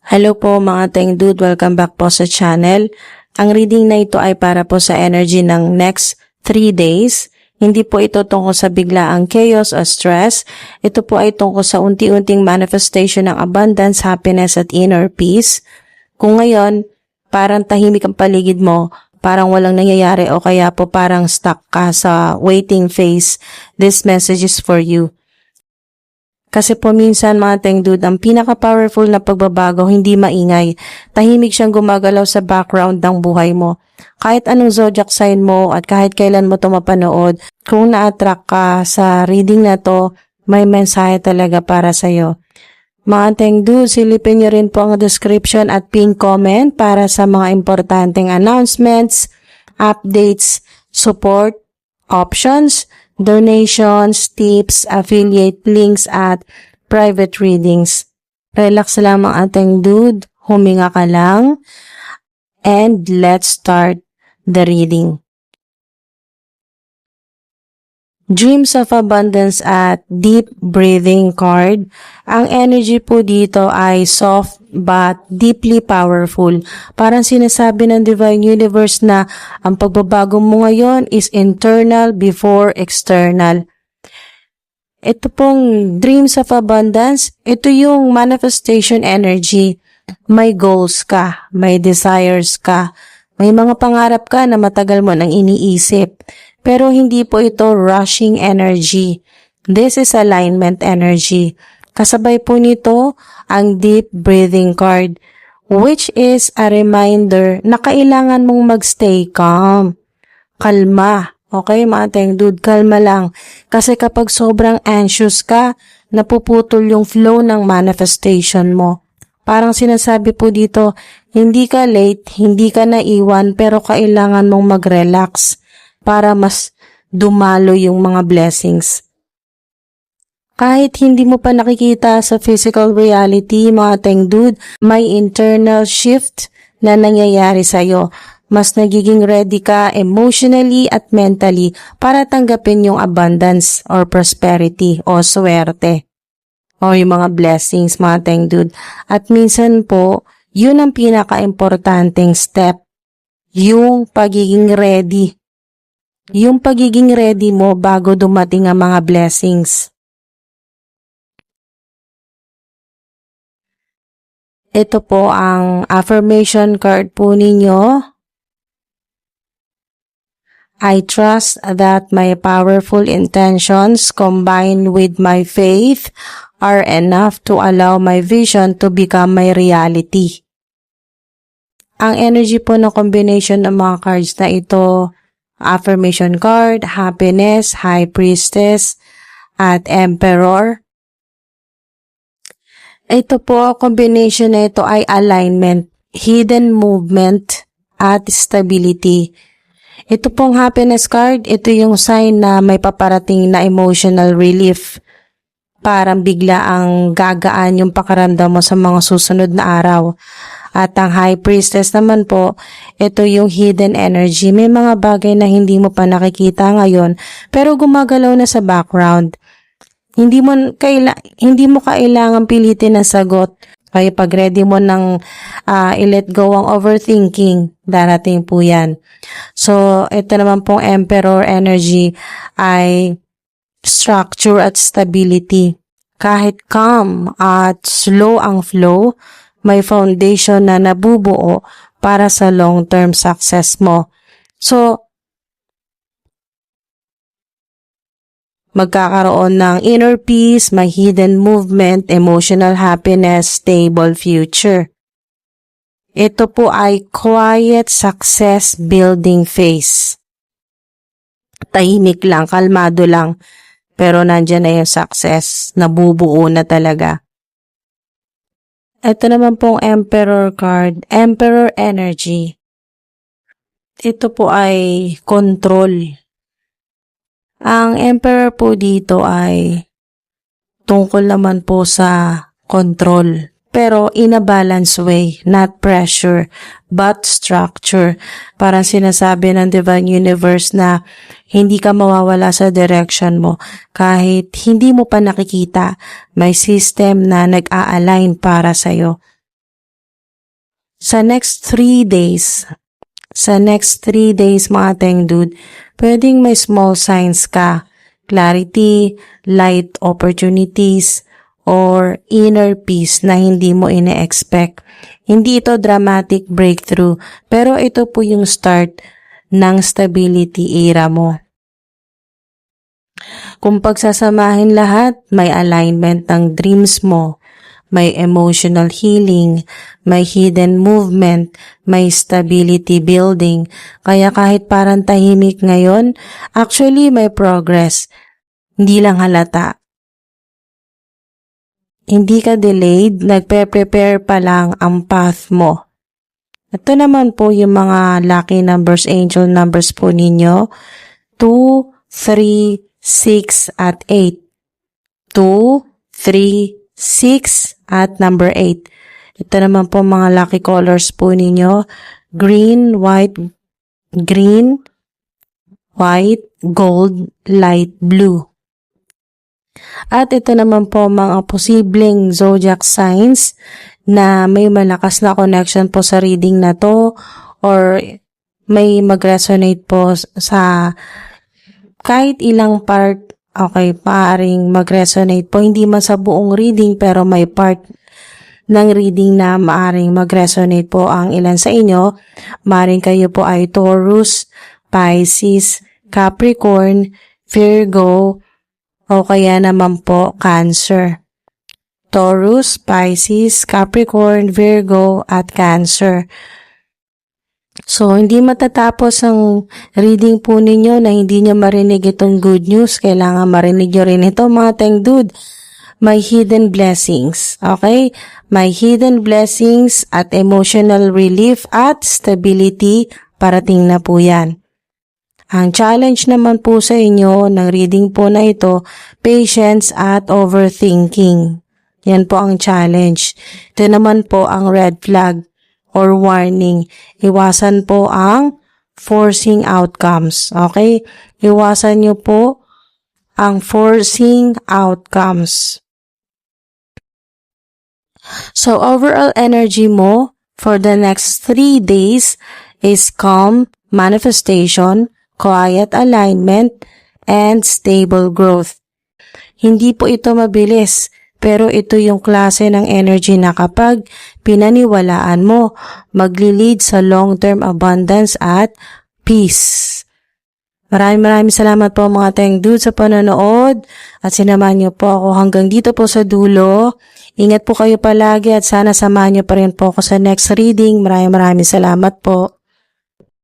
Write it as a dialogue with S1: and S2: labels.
S1: Hello po mga Teng Dude, welcome back po sa channel. Ang reading na ito ay para po sa energy ng next 3 days. Hindi po ito tungkol sa biglaang chaos o stress. Ito po ay tungkol sa unti-unting manifestation ng abundance, happiness at inner peace. Kung ngayon, parang tahimik ang paligid mo, parang walang nangyayari o kaya po parang stuck ka sa waiting phase, this message is for you. Kasi po minsan mga Teng Dude, ang pinaka-powerful na pagbabago hindi maingay. Tahimik siyang gumagalaw sa background ng buhay mo. Kahit anong zodiac sign mo at kahit kailan mo ito mapanood, kung na-attract ka sa reading na to, may mensahe talaga para sa'yo. Mga Teng Dude, silipin niyo rin po ang description at pin comment para sa mga importanteng announcements, updates, support, options, donations, tips, affiliate links at private readings. Relax lang mga Teng Dude, huminga ka lang, and let's start the reading. Dreams of Abundance at Deep Breathing card. Ang energy po dito ay soft but deeply powerful. Parang sinasabi ng Divine Universe na ang pagbabago mo ngayon is internal before external. Ito pong Dreams of Abundance, ito yung manifestation energy. May goals ka, may desires ka, may mga pangarap ka na matagal mo nang iniisip. Pero hindi po ito rushing energy. This is alignment energy. Kasabay po nito ang deep breathing card, which is a reminder na kailangan mong magstay calm. Kalma. Okay, mga Teng Dude, kalma lang. Kasi kapag sobrang anxious ka, napuputol yung flow ng manifestation mo. Parang sinasabi po dito, hindi ka late, hindi ka naiwan, pero kailangan mong mag-relax para mas dumalo yung mga blessings. Kahit hindi mo pa nakikita sa physical reality, mga Teng Dude, may internal shift na nangyayari sa'yo. Mas nagiging ready ka emotionally at mentally para tanggapin yung abundance or prosperity o swerte o yung mga blessings, mga Teng Dude. At minsan po, yun ang pinaka-importanting step, yung pagiging ready. Yung pagiging ready mo bago dumating ang mga blessings. Ito po ang affirmation card po ninyo. I trust that my powerful intentions combined with my faith are enough to allow my vision to become my reality. Ang energy po ng combination ng mga cards na ito, affirmation card, happiness, high priestess, at emperor. Ito po, combination na ito ay alignment, hidden movement, at stability. Ito pong happiness card, ito yung sign na may paparating na emotional relief. Parang bigla ang gagaan yung pakaramdam mo sa mga susunod na araw. At ang high priestess naman po, ito yung hidden energy. May mga bagay na hindi mo pa nakikita ngayon, pero gumagalaw na sa background. Hindi mo kailangang pilitin ang sagot. Kaya pag ready mo nang i-let go ang overthinking, darating po yan. So, ito naman pong emperor energy ay structure at stability. Kahit calm at slow ang flow, may foundation na nabubuo para sa long-term success mo. So, magkakaroon ng inner peace, may hidden movement, emotional happiness, stable future. Ito po ay quiet success building phase. Tahimik lang, kalmado lang, pero nandyan na yung success, nabubuo na talaga. Ito naman pong emperor card, emperor energy. Ito po ay control. Ang emperor po dito ay tungkol naman po sa control. Pero in a balanced way, not pressure, but structure. Parang sinasabi ng Divine Universe na hindi ka mawawala sa direction mo. Kahit hindi mo pa nakikita, may system na nag-a-align para sa'yo. sa next 3 days, mga Teng Dude, pwedeng may small signs ka. Clarity, light opportunities, or inner peace na hindi mo ine-expect. Hindi ito dramatic breakthrough, pero ito po yung start ng stability era mo. Kung pagsasamahin lahat, may alignment ng dreams mo, may emotional healing, may hidden movement, may stability building. Kaya kahit parang tahimik ngayon, actually may progress. Hindi lang halata. Hindi ka delayed, nagpe-prepare pa lang ang path mo. Ito naman po yung mga lucky numbers, angel numbers po ninyo. 2, 3, 6, at 8. 2, 3, 6, at number 8. Ito naman po mga lucky colors po ninyo. Green, white, gold, light blue. At ito naman po mga posibleng zodiac signs na may malakas na connection po sa reading na to or may mag-resonate po sa kahit ilang part. Okay, maaaring mag-resonate po. Hindi man sa buong reading pero may part ng reading na maaaring mag-resonate po ang ilan sa inyo. Maaaring kayo po ay Taurus, Pisces, Capricorn, Virgo, o kaya naman po Cancer. Taurus, Pisces, Capricorn, Virgo, at Cancer. So, hindi matatapos ang reading po ninyo na hindi nyo marinig itong good news. Kailangan marinig nyo rin ito mga Teng Dude. May hidden blessings. Okay? May hidden blessings at emotional relief at stability. Parating na po yan. Ang challenge naman po sa inyo ng reading po na ito, patience at overthinking. Yan po ang challenge. Ito naman po ang red flag or warning. Iwasan po ang forcing outcomes. Okay? Iwasan nyo po ang forcing outcomes. So, overall energy mo for the next 3 days is calm, manifestation, quiet alignment, and stable growth. Hindi po ito mabilis, pero ito yung klase ng energy na kapag pinaniwalaan mo, magli-lead sa long-term abundance at peace. Maraming salamat po mga Teng Dude sa panonood at sinamahan niyo po ako hanggang dito po sa dulo. Ingat po kayo palagi at sana samahan niyo pa rin po ako sa next reading. Maraming salamat po.